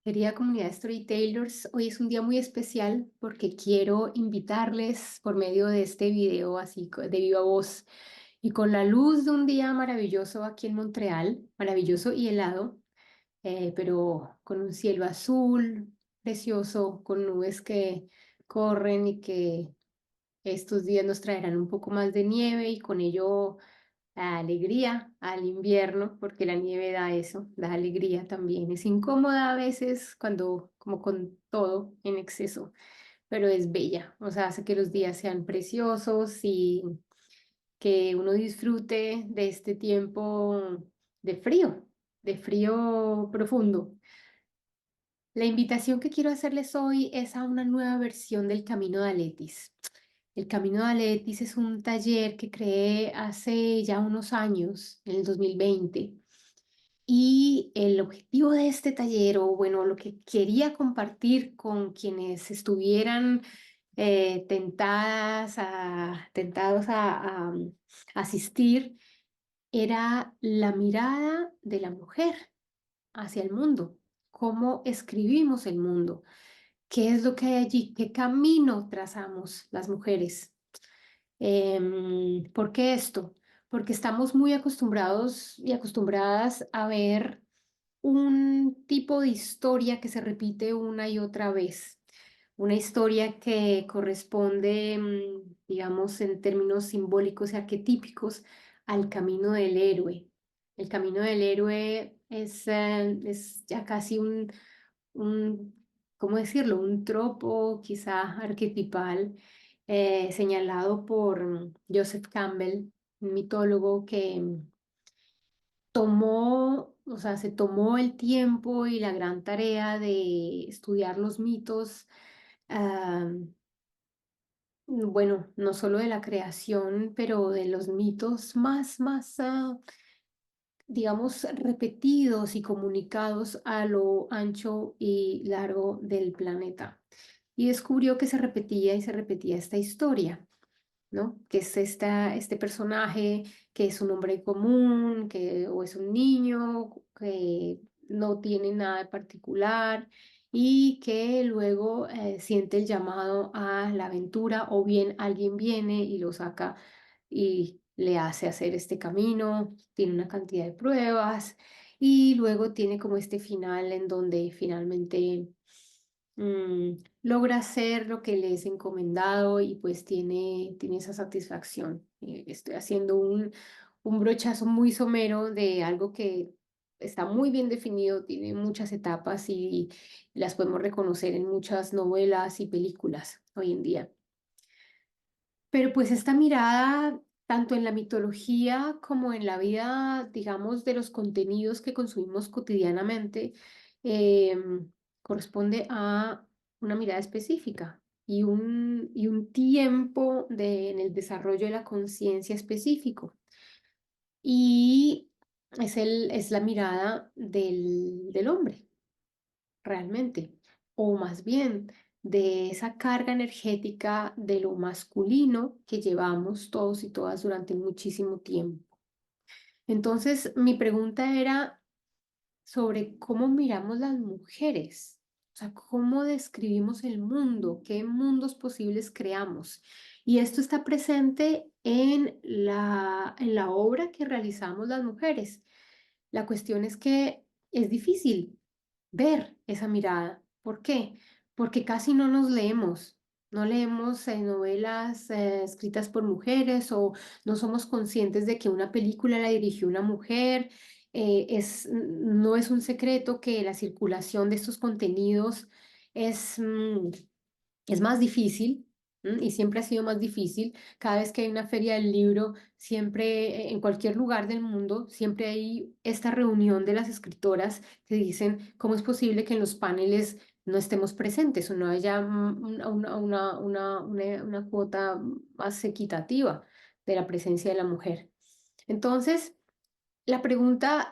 Querida comunidad de Storytellers, hoy es un día muy especial porque quiero invitarles por medio de este video así de viva voz y con la luz de un día maravilloso aquí en Montreal, maravilloso y helado, pero con un cielo azul, precioso, con nubes que corren y que estos días nos traerán un poco más de nieve y con ello alegría al invierno, porque la nieve da eso, da alegría también. Es incómoda a veces cuando, como con todo en exceso, pero es bella, o sea, hace que los días sean preciosos y que uno disfrute de este tiempo de frío, de frío profundo. La invitación que quiero hacerles hoy es a una nueva versión del Camino de Aletis. El Camino de Aletis es un taller que creé hace ya unos años, en el 2020. Y el objetivo de este taller, o bueno, lo que quería compartir con quienes estuvieran tentados a asistir, era la mirada de la mujer hacia el mundo, cómo escribimos el mundo, qué es lo que hay allí, qué camino trazamos las mujeres. ¿Por qué esto? Porque estamos muy acostumbrados y acostumbradas a ver un tipo de historia que se repite una y otra vez. Una historia que corresponde, digamos, en términos simbólicos y arquetípicos, al camino del héroe. El camino del héroe es ya casi ¿cómo decirlo? Un tropo quizá arquetipal señalado por Joseph Campbell, un mitólogo que o sea, se tomó el tiempo y la gran tarea de estudiar los mitos, ah, bueno, no solo de la creación, pero de los mitos más, digamos, repetidos y comunicados a lo ancho y largo del planeta. Y descubrió que se repetía y se repetía esta historia. ¿No? Que es este personaje que es un hombre común, o es un niño que no tiene nada de particular y que luego siente el llamado a la aventura o bien alguien viene y lo saca y le hace hacer este camino, tiene una cantidad de pruebas y luego tiene como este final en donde finalmente logra hacer lo que le es encomendado y pues tiene esa satisfacción. Estoy haciendo un brochazo muy somero de algo que está muy bien definido, tiene muchas etapas y las podemos reconocer en muchas novelas y películas hoy en día. Pero pues esta mirada, tanto en la mitología como en la vida, digamos, de los contenidos que consumimos cotidianamente, corresponde a una mirada específica y un tiempo en el desarrollo de la conciencia específico. Y es la mirada del hombre realmente, o más bien de esa carga energética de lo masculino que llevamos todos y todas durante muchísimo tiempo. Entonces, mi pregunta era sobre cómo miramos las mujeres, o sea, cómo describimos el mundo, qué mundos posibles creamos. Y esto está presente en la obra que realizamos las mujeres. La cuestión es que es difícil ver esa mirada. ¿Por qué? Porque casi no nos leemos. No leemos novelas escritas por mujeres o no somos conscientes de que una película la dirigió una mujer. No es un secreto que la circulación de estos contenidos es, mm, es más difícil. Y siempre ha sido más difícil. Cada vez que hay una feria del libro, siempre, en cualquier lugar del mundo, siempre hay esta reunión de las escritoras que dicen cómo es posible que en los paneles no estemos presentes o no haya una cuota más equitativa de la presencia de la mujer. Entonces, la pregunta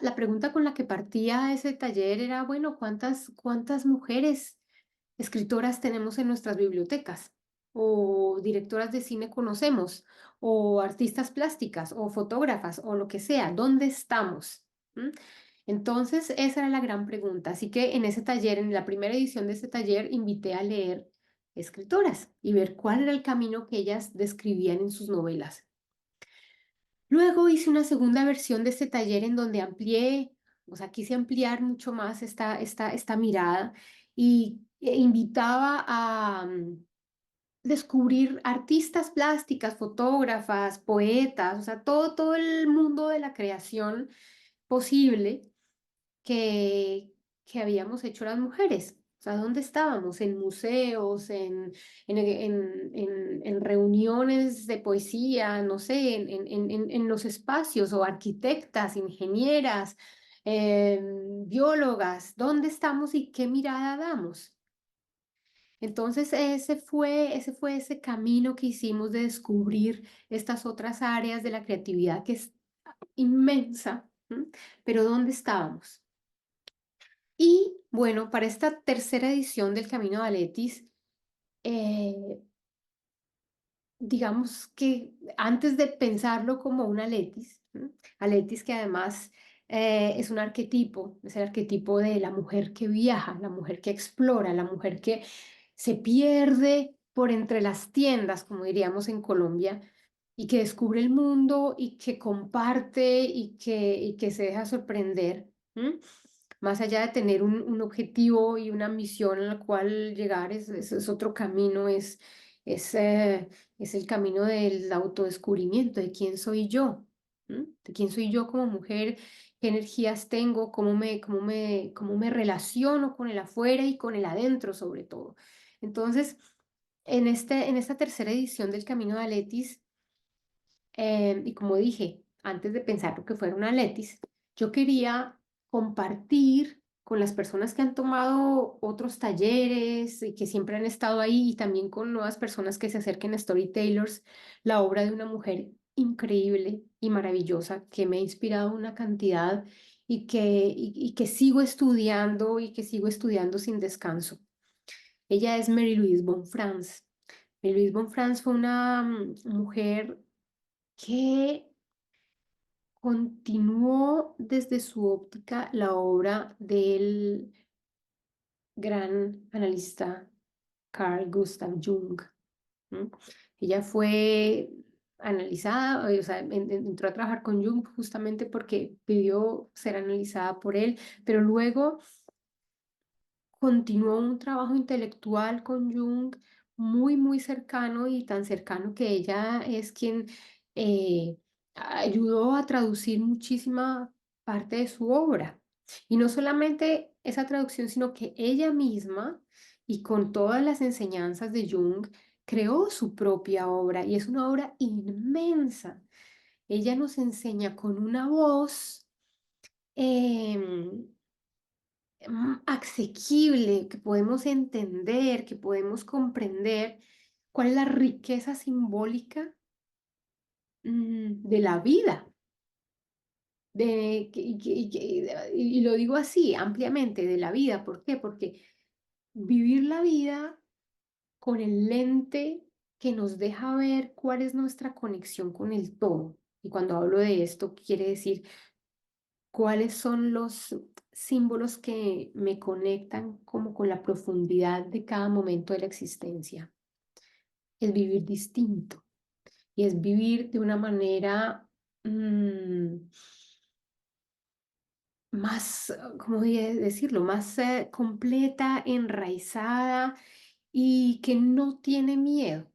con la que partía ese taller era, bueno, ¿cuántas mujeres escritoras tenemos en nuestras bibliotecas? ¿O directoras de cine conocemos? ¿O artistas plásticas? ¿O fotógrafas? ¿O lo que sea? ¿Dónde estamos? ¿Mm? Entonces, esa era la gran pregunta. Así que en ese taller, en la primera edición de ese taller, invité a leer escritoras y ver cuál era el camino que ellas describían en sus novelas. Luego hice una segunda versión de este taller en donde amplié, o sea, quise ampliar mucho más esta mirada y invitaba a descubrir artistas plásticas, fotógrafas, poetas, o sea, todo el mundo de la creación posible que, que habíamos hecho las mujeres. O sea, ¿dónde estábamos? En museos, en reuniones de poesía, no sé, en los espacios, o arquitectas, ingenieras, biólogas, ¿dónde estamos y qué mirada damos? Entonces, ese fue ese camino que hicimos de descubrir estas otras áreas de la creatividad que es inmensa, ¿m? Pero ¿dónde estábamos? Y bueno, para esta tercera edición del Camino de Aletis, eh, digamos que antes de pensarlo como un Aletis, ¿m? Aletis que además es un arquetipo, es el arquetipo de la mujer que viaja, la mujer que explora, la mujer que se pierde por entre las tiendas, como diríamos en Colombia, y que descubre el mundo y que comparte y que se deja sorprender. ¿M? Más allá de tener un objetivo y una misión a la cual llegar, es otro camino, es, eh, es el camino del autodescubrimiento, de quién soy yo, de quién soy yo como mujer, qué energías tengo, cómo me relaciono con el afuera y con el adentro sobre todo. Entonces, en esta tercera edición del Camino de Aletis, y como dije, antes de pensar lo que fuera una Letis, yo quería compartir con las personas que han tomado otros talleres y que siempre han estado ahí, y también con nuevas personas que se acerquen a Storytellers, la obra de una mujer increíble y maravillosa que me ha inspirado una cantidad y que sigo estudiando y que sigo estudiando sin descanso. Ella es Mary Louise Bonfrance. Mary Louise Bonfrance fue una mujer que continuó desde su óptica la obra del gran analista Carl Gustav Jung. ¿M? Ella fue analizada, o sea, entró a trabajar con Jung justamente porque pidió ser analizada por él, pero luego continuó un trabajo intelectual con Jung muy cercano, y tan cercano que ella es quien ayudó a traducir muchísima parte de su obra. Y no solamente esa traducción, sino que ella misma, y con todas las enseñanzas de Jung, creó su propia obra, y es una obra inmensa. Ella nos enseña con una voz em, asequible, que podemos entender, que podemos comprender cuál es la riqueza simbólica de la vida. Y lo digo así, ampliamente, de la vida. ¿Por qué? Porque vivir la vida con el lente que nos deja ver cuál es nuestra conexión con el todo. Y cuando hablo de esto, quiere decir cuáles son los símbolos que me conectan como con la profundidad de cada momento de la existencia. Es vivir distinto, y es vivir de una manera más, ¿cómo decirlo? Más completa, enraizada, y que no tiene miedo.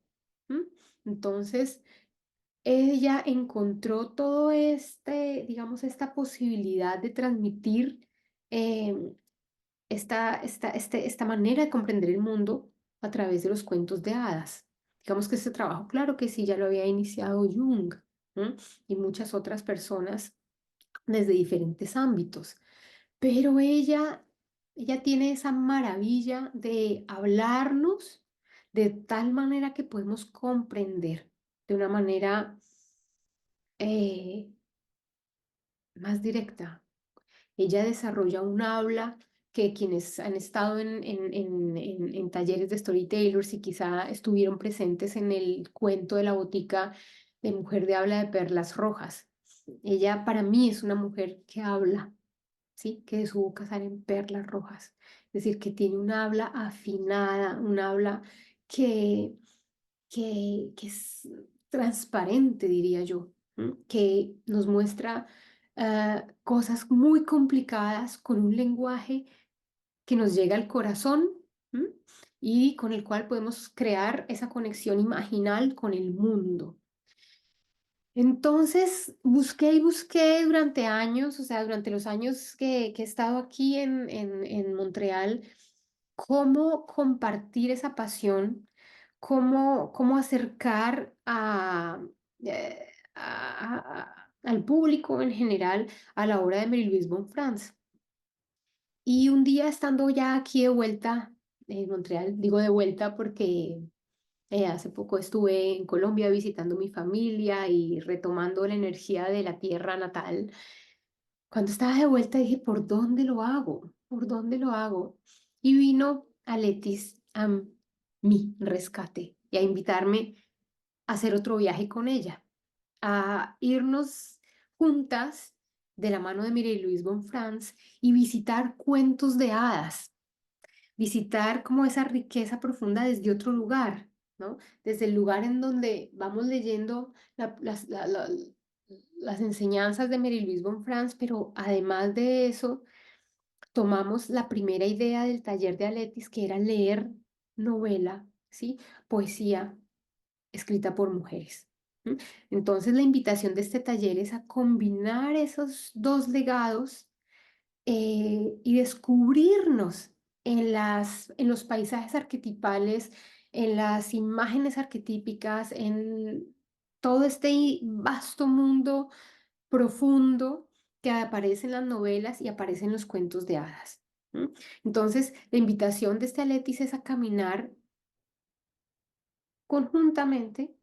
¿M? Entonces, ella encontró todo digamos, esta posibilidad de transmitir em, esta manera de comprender el mundo a través de los cuentos de hadas. Digamos que este trabajo, claro que sí, ya lo había iniciado Jung, ¿m? Y muchas otras personas desde diferentes ámbitos, pero ella tiene esa maravilla de hablarnos de tal manera que podemos comprender de una manera eh, más directa. Ella desarrolla un habla que quienes han estado en talleres de storytellers y quizá estuvieron presentes en el cuento de la botica de Mujer de Habla de Perlas Rojas. Ella para mí es una mujer que habla. ¿sí? Que de su boca salen perlas rojas. Es decir, que tiene un habla afinada, un habla que, que es transparente, diría yo, ¿m? Que nos muestra cosas muy complicadas con un lenguaje que nos llega al corazón, ¿m? Y con el cual podemos crear esa conexión imaginal con el mundo. Entonces, busqué y busqué durante años, o sea, durante los años que he estado aquí en Montreal, cómo compartir esa pasión, cómo acercar al público en general a la obra de Marie-Louise Bonfrance. Y un día estando ya aquí de vuelta en Montreal, digo de vuelta porque hace poco estuve en Colombia visitando mi familia y retomando la energía de la tierra natal. Cuando estaba de vuelta dije, ¿por dónde lo hago? ¿Por dónde lo hago? Y vino Aletis a mi rescate y a invitarme a hacer otro viaje con ella, a irnos juntas de la mano de Mireille-Louise Bonfrance y visitar cuentos de hadas, visitar como esa riqueza profunda desde otro lugar, ¿no? Desde el lugar en donde vamos leyendo las enseñanzas de Mary Louise Bonfrance, pero además de eso, tomamos la primera idea del taller de Aletis, que era leer novela, ¿sí? Poesía escrita por mujeres. ¿M? Entonces, la invitación de este taller es a combinar esos dos legados y descubrirnos en los paisajes arquetipales, en las imágenes arquetípicas, en todo este vasto mundo profundo que aparece en las novelas y aparece en los cuentos de hadas. ¿M? Entonces, la invitación de este Aletis es a caminar conjuntamente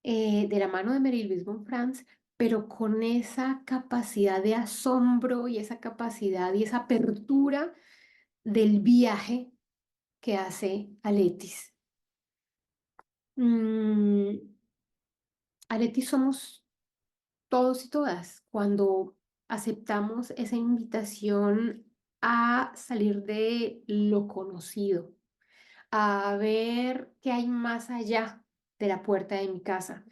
de la mano de Mary Louise Bonfrance, pero con esa capacidad de asombro y esa capacidad y esa apertura del viaje que hace Aletis. Mm, Aletis somos todos y todas cuando aceptamos esa invitación a salir de lo conocido, a ver qué hay más allá de la puerta de mi casa,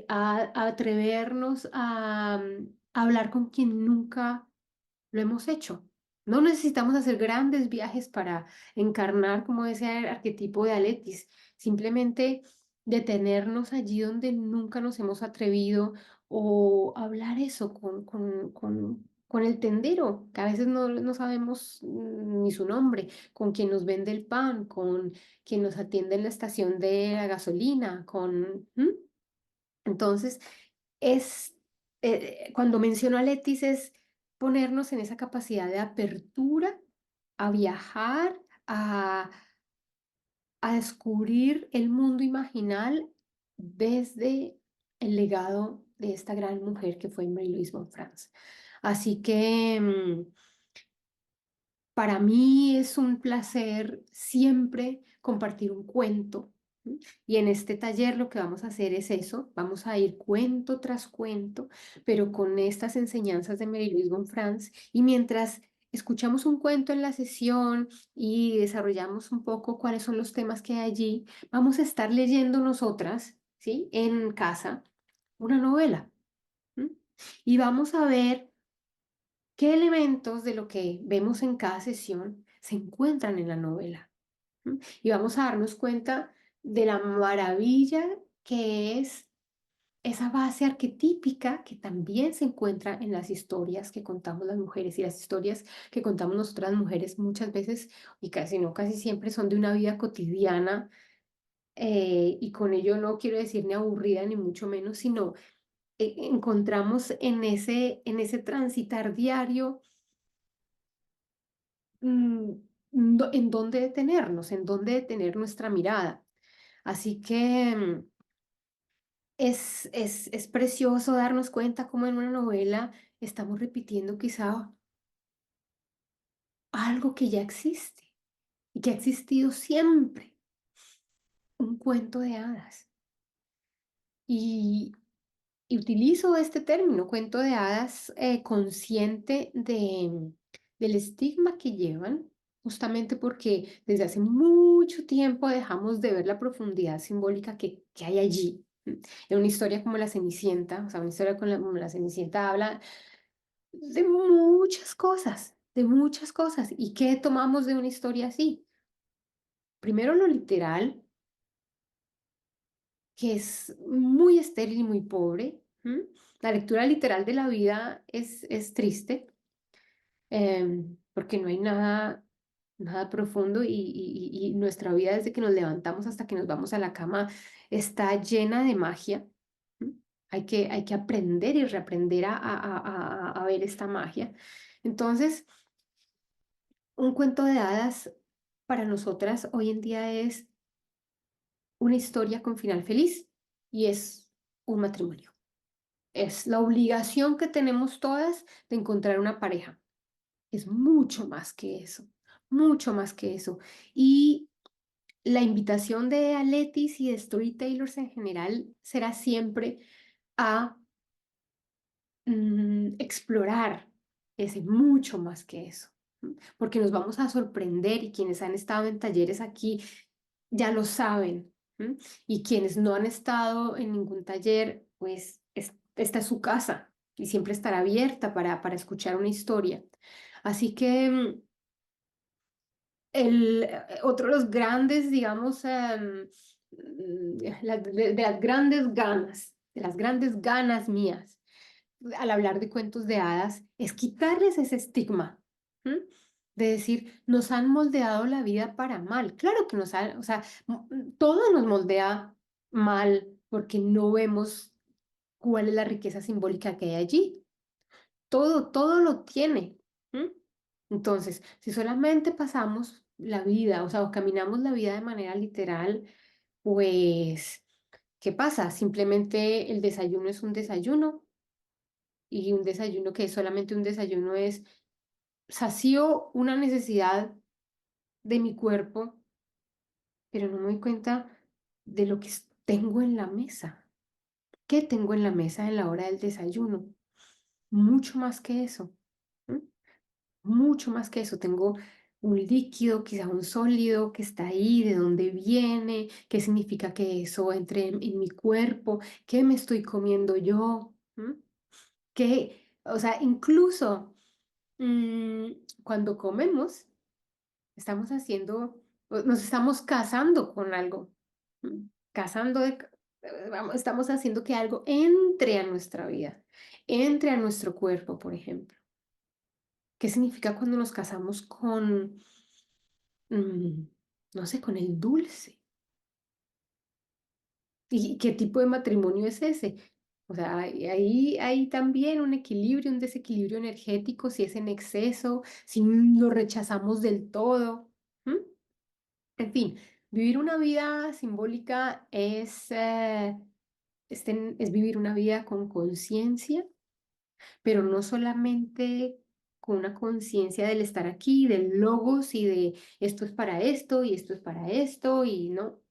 a atrevernos a hablar con quien nunca lo hemos hecho. No necesitamos hacer grandes viajes para encarnar como ese arquetipo de Aletis, simplemente detenernos allí donde nunca nos hemos atrevido o hablar eso con el tendero, que a veces no sabemos ni su nombre, con quien nos vende el pan, con quien nos atiende en la estación de la gasolina, ¿m? Entonces, es, cuando menciono a Letis es ponernos en esa capacidad de apertura a viajar, a descubrir el mundo imaginal desde el legado de esta gran mujer que fue Marie-Louise Bonfrance. Así que para mí es un placer siempre compartir un cuento. ¿M? Y en este taller lo que vamos a hacer es eso, vamos a ir cuento tras cuento, pero con estas enseñanzas de Mary Louise Bonfrance. Y mientras escuchamos un cuento en la sesión y desarrollamos un poco cuáles son los temas que hay allí, vamos a estar leyendo nosotras, ¿sí? En casa, una novela. ¿M? Y vamos a ver qué elementos de lo que vemos en cada sesión se encuentran en la novela. ¿M? Y vamos a darnos cuenta de la maravilla que es esa base arquetípica que también se encuentra en las historias que contamos las mujeres y las historias que contamos nosotras mujeres muchas veces y casi no, casi siempre son de una vida cotidiana y con ello no quiero decir ni aburrida ni mucho menos, sino encontramos en ese transitar diario mm, en dónde detenernos, en dónde detener nuestra mirada. Así que es precioso darnos cuenta cómo en una novela estamos repitiendo quizá algo que ya existe y que ha existido siempre, un cuento de hadas. Y, y utilizo este término, cuento de hadas, consciente del estigma que llevan, justamente porque desde hace mucho tiempo dejamos de ver la profundidad simbólica que hay allí. En una historia como La Cenicienta, o sea, una historia como La Cenicienta habla de muchas cosas, de muchas cosas. ¿Y qué tomamos de una historia así? Primero lo literal, que es muy estéril y muy pobre. La lectura literal de la vida es triste, porque no hay nada, nada profundo y nuestra vida desde que nos levantamos hasta que nos vamos a la cama está llena de magia. ¿M? Hay que aprender y reaprender a ver esta magia. Entonces, un cuento de hadas para nosotras hoy en día es una historia con final feliz y es un matrimonio. Es la obligación que tenemos todas de encontrar una pareja. Es mucho más que eso, mucho más que eso. Y la invitación de Aletis y de Storytellers en general será siempre a explorar ese mucho más que eso, porque nos vamos a sorprender y quienes han estado en talleres aquí ya lo saben, ¿m? Y quienes no han estado en ningún taller, pues esta es su casa y siempre estará abierta para escuchar una historia. Así que otro de los grandes, digamos, de las grandes ganas mías al hablar de cuentos de hadas, es quitarles ese estigma, ¿m? De decir, nos han moldeado la vida para mal. Claro que nos han, o sea, todo nos moldea mal porque no vemos cuál es la riqueza simbólica que hay allí. Todo lo tiene. ¿M? Entonces, si solamente pasamos la vida, o sea, o caminamos la vida de manera literal, pues, ¿qué pasa? Simplemente el desayuno es un desayuno y un desayuno que es solamente un desayuno es sacio una necesidad de mi cuerpo, pero no me doy cuenta de lo que tengo en la mesa. ¿Qué tengo en la mesa en la hora del desayuno? Mucho más que eso. ¿M? Mucho más que eso. Tengo un líquido, quizá un sólido que está ahí, de dónde viene, qué significa que eso entre en mi cuerpo, qué me estoy comiendo yo. ¿M? Que, o sea, incluso mm, cuando comemos, estamos haciendo, nos estamos casando con algo, casando estamos haciendo que algo entre a nuestra vida, entre a nuestro cuerpo, por ejemplo. ¿Qué significa cuando nos casamos con, mm, no sé, con el dulce? ¿Y qué tipo de matrimonio es ese? O sea, hay también un equilibrio, un desequilibrio energético, si es en exceso, si lo rechazamos del todo. ¿M? En fin, vivir una vida simbólica es vivir una vida con conciencia, pero no solamente con una conciencia del estar aquí, del logos y de esto es para esto y esto es para esto y no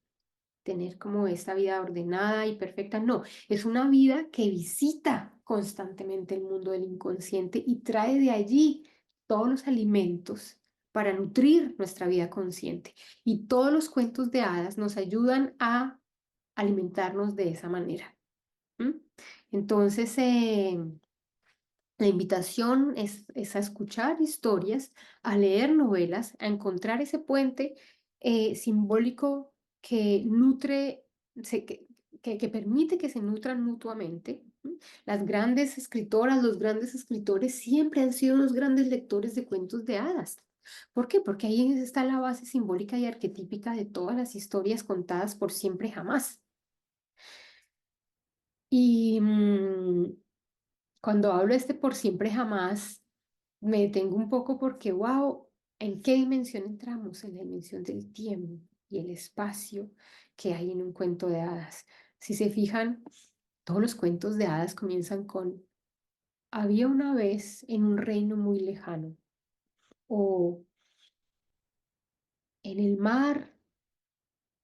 tener como esta vida ordenada y perfecta, no, es una vida que visita constantemente el mundo del inconsciente y trae de allí todos los alimentos para nutrir nuestra vida consciente. Y todos los cuentos de hadas nos ayudan a alimentarnos de esa manera. ¿M? Entonces, la invitación es a escuchar historias, a leer novelas, a encontrar ese puente simbólico que nutre, que permite que se nutran mutuamente. ¿M? Las grandes escritoras, los grandes escritores siempre han sido unos grandes lectores de cuentos de hadas. ¿Por qué? Porque ahí está la base simbólica y arquetípica de todas las historias contadas por siempre y jamás. Y cuando hablo este por siempre jamás, me detengo un poco porque, wow, ¿en qué dimensión entramos? En la dimensión del tiempo y el espacio que hay en un cuento de hadas. Si se fijan, todos los cuentos de hadas comienzan con, había una vez en un reino muy lejano, o en el mar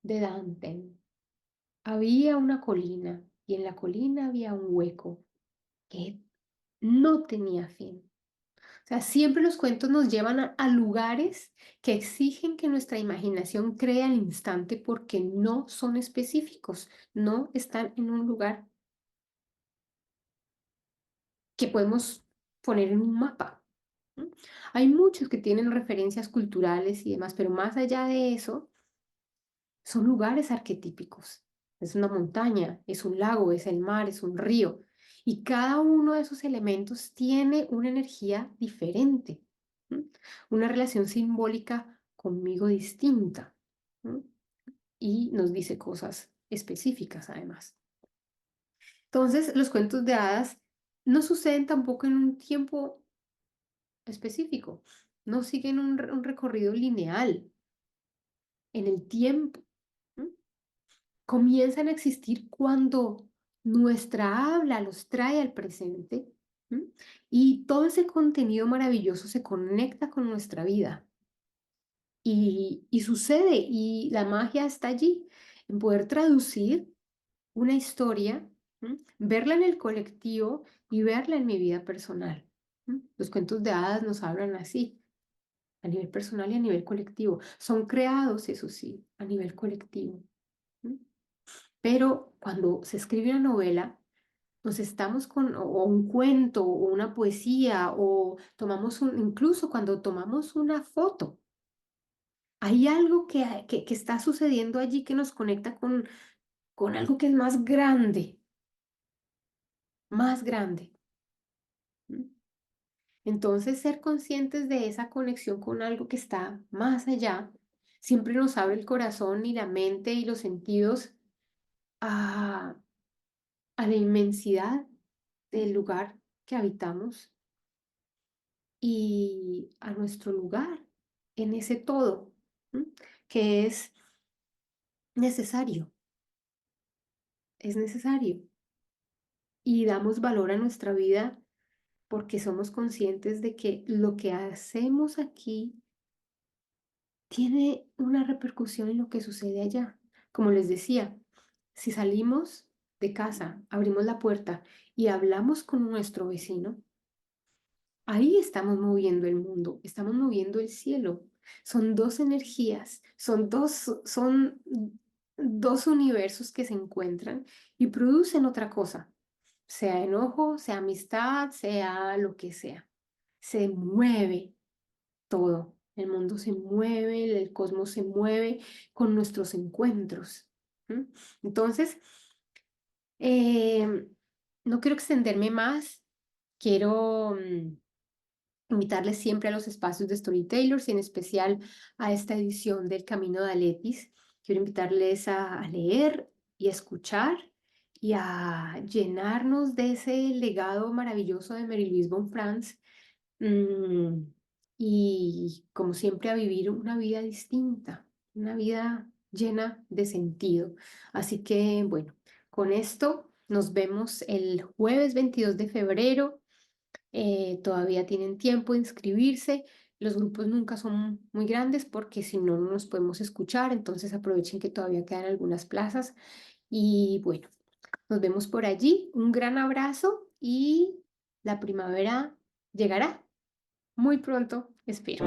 de Dante había una colina, y en la colina había un hueco que no tenía fin. O sea, siempre los cuentos nos llevan a lugares que exigen que nuestra imaginación cree al instante porque no son específicos, no están en un lugar que podemos poner en un mapa. ¿M? Hay muchos que tienen referencias culturales y demás, pero más allá de eso, son lugares arquetípicos. Es una montaña, es un lago, es el mar, es un río. Y cada uno de esos elementos tiene una energía diferente, ¿m? Una relación simbólica conmigo distinta, ¿m? Y nos dice cosas específicas además. Entonces, los cuentos de hadas no suceden tampoco en un tiempo específico, no siguen un recorrido lineal en el tiempo. ¿M? Comienzan a existir cuando nuestra habla los trae al presente, ¿m? Y todo ese contenido maravilloso se conecta con nuestra vida y sucede y la magia está allí, en poder traducir una historia, verla en el colectivo y verla en mi vida personal. Los cuentos de hadas nos hablan así, a nivel personal y a nivel colectivo. Son creados, eso sí, a nivel colectivo. ¿M? Pero cuando se escribe una novela, nos estamos o un cuento, o una poesía, o tomamos incluso cuando tomamos una foto, hay algo que está sucediendo allí que nos conecta con algo que es más grande, más grande. ¿M? Entonces, ser conscientes de esa conexión con algo que está más allá, siempre nos abre el corazón y la mente y los sentidos a, a la inmensidad del lugar que habitamos y a nuestro lugar en ese todo, ¿m? Que necesario, es necesario. Y damos valor a nuestra vida porque somos conscientes de que lo que hacemos aquí tiene una repercusión en lo que sucede allá. Como les decía, si salimos de casa, abrimos la puerta y hablamos con nuestro vecino, ahí estamos moviendo el mundo, estamos moviendo el cielo. Son dos energías, son dos universos que se encuentran y producen otra cosa, sea enojo, sea amistad, sea lo que sea. Se mueve todo. El mundo se mueve, el cosmos se mueve con nuestros encuentros. ¿M? Entonces, em, no quiero extenderme más. Quiero invitarles siempre a los espacios de Storytellers y en especial a esta edición del Camino de Aletis. Quiero invitarles a leer y a escuchar y a llenarnos de ese legado maravilloso de Mary Louise von Franz. Mm, y como siempre a vivir una vida distinta, una vida llena de sentido. Así que bueno, con esto nos vemos el jueves 22 de febrero. Todavía tienen tiempo de inscribirse. Los grupos nunca son muy grandes porque si no, no nos podemos escuchar. Entonces aprovechen que todavía quedan algunas plazas. Y bueno, nos vemos por allí. Un gran abrazo y la primavera llegará muy pronto, espero.